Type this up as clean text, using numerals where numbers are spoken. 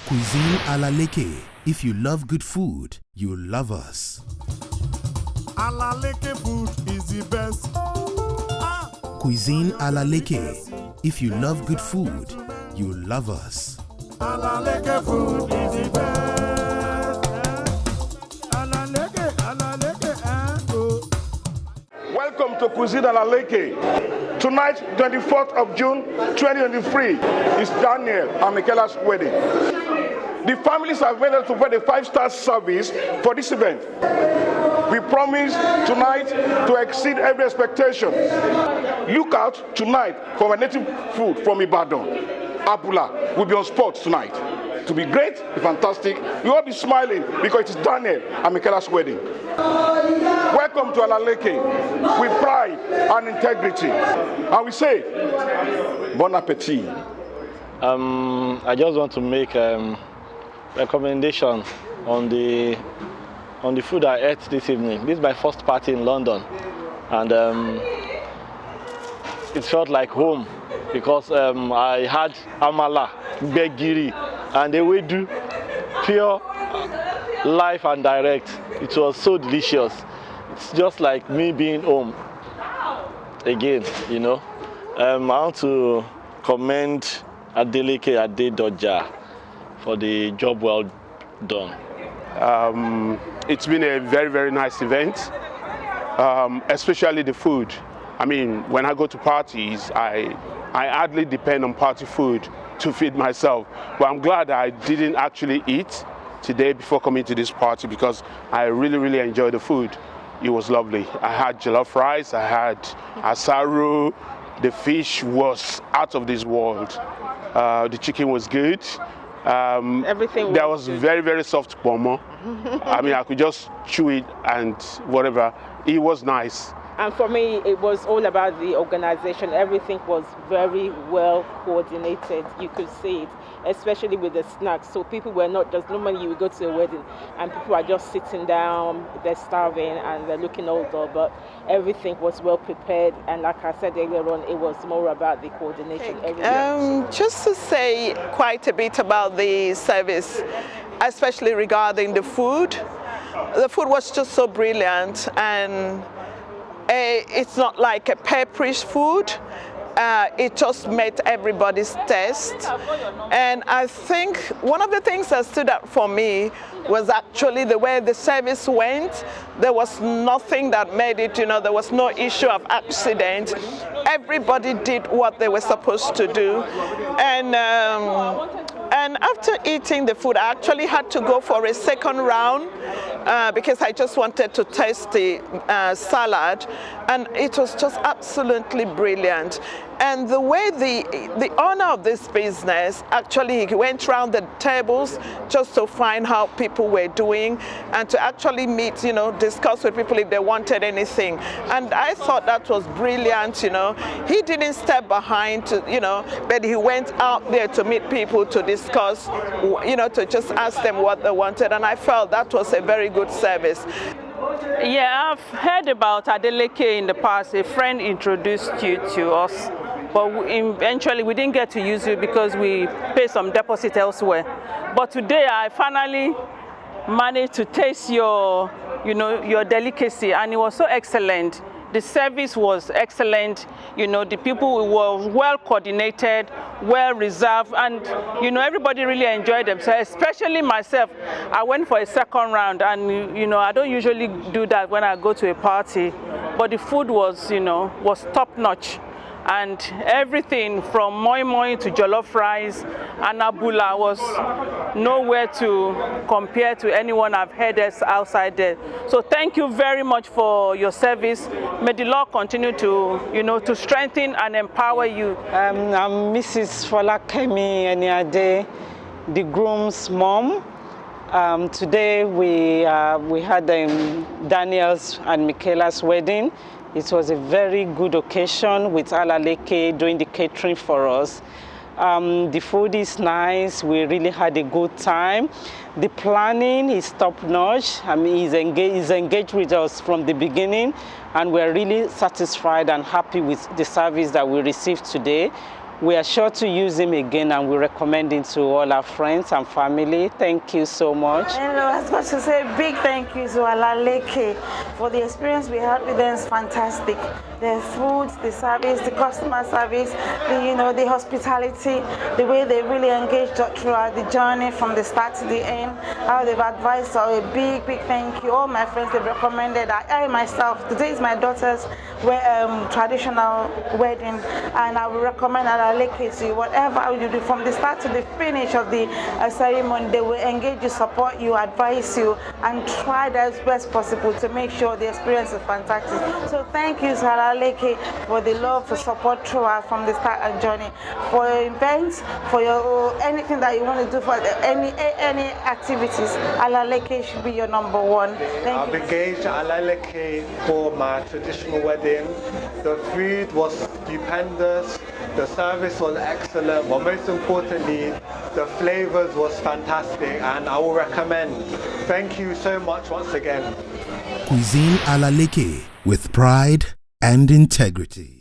Cuisine Alaleke. If you love good food, you'll love us. Alaleke food is the best. Cuisine Alaleke. If you love good food, you'll love us. Alaleke food is the best. Alaleke, Welcome to Cuisine Alaleke. Tonight, 24th of June, 2023, is Deniel and Michella's wedding. The families have made us to provide a 5-star service for this event. We promise tonight to exceed every expectation. Look out tonight for our native food from Ibadan. Abula will be on spot tonight. To be great, be fantastic. You will be smiling because it is Deniel and Michella's wedding. Welcome to Alaleke with pride and integrity. And we say, bon appetit. I just want to make recommendation on the food I ate this evening. This is my first party in London, and it felt like home because I had amala, begiri, and they will do pure, live and direct. It was so delicious. It's just like me being home again, you know. I want to commend Adeleke Adedoja for the job well done. It's been a very, very nice event, especially the food. I mean, when I go to parties, I hardly depend on party food to feed myself. But I'm glad I didn't actually eat today before coming to this party because I really, really enjoyed the food. It was lovely. I had jollof rice, I had asaro. The fish was out of this world. The chicken was good. Everything there was good. Very, very soft pomo. I mean, I could just chew it and whatever. It was nice. And for me, it was all about the organization. Everything was very well coordinated. You could see it, especially with the snacks. So people were not just, normally you would go to a wedding and people are just sitting down, they're starving and they're looking all dull, but everything was well prepared. And like I said earlier on, it was more about the coordination. Just to say quite a bit about the service, especially regarding the food. The food was just so brilliant, and it's not like a pepperish food. It just met everybody's taste. And I think one of the things that stood out for me was actually the way the service went. There was nothing that made it, you know, there was no issue of accident. Everybody did what they were supposed to do. And after eating the food, I actually had to go for a second round because I just wanted to taste the salad, and it was just absolutely brilliant. And the way the owner of this business, actually he went around the tables just to find how people were doing and to actually meet, you know, discuss with people if they wanted anything. And I thought that was brilliant, you know. He didn't step behind, to, you know, but he went out there to meet people to discuss, you know, to just ask them what they wanted. And I felt that was a very good service. Yeah, I've heard about Adeleke in the past. A friend introduced you to us, but eventually we didn't get to use you because we paid some deposit elsewhere. But today I finally managed to taste your, you know, your delicacy, and it was so excellent. The service was excellent. You know, the people were well coordinated, well reserved, and you know, everybody really enjoyed themselves, especially myself. I went for a second round, and you know, I don't usually do that when I go to a party, but the food was, you know, was top notch. And everything from moi moi to jollof rice and abula was nowhere to compare to anyone I've heard outside there. So thank you very much for your service. May the Lord continue to, you know, to strengthen and empower you. I'm Mrs. Folakemi Eniade, the groom's mom. Today we had Daniel's and Michella's wedding. It was a very good occasion with Alaleke doing the catering for us. The food is nice. We really had a good time. The planning is top-notch. I mean, he's engaged with us from the beginning, and we're really satisfied and happy with the service that we received today. We are sure to use him again, and we recommend him to all our friends and family. Thank you so much. Hello, I was going to say a big thank you to Alaleke for the experience we had with them. It's fantastic. The food, the service, the customer service, the hospitality, the way they really engaged throughout the journey from the start to the end, how they've advised. So a big thank you. All my friends, they've recommended. I myself, today is my daughter's traditional wedding, and I will recommend Alaleke to you. Whatever you do from the start to the finish of the ceremony, they will engage you, support you, advise you, and try their best possible to make sure the experience is fantastic. So thank you, Alaleke, for the love, for support throughout from the start and journey. For your events, for your anything that you want to do, for any activities, Alaleke should be your number one. I've engaged Alaleke for my traditional wedding. The food was stupendous, the service was excellent, but most importantly, the flavors was fantastic, and I will recommend. Thank you so much once again. Cuisine Alaleke, with pride and integrity.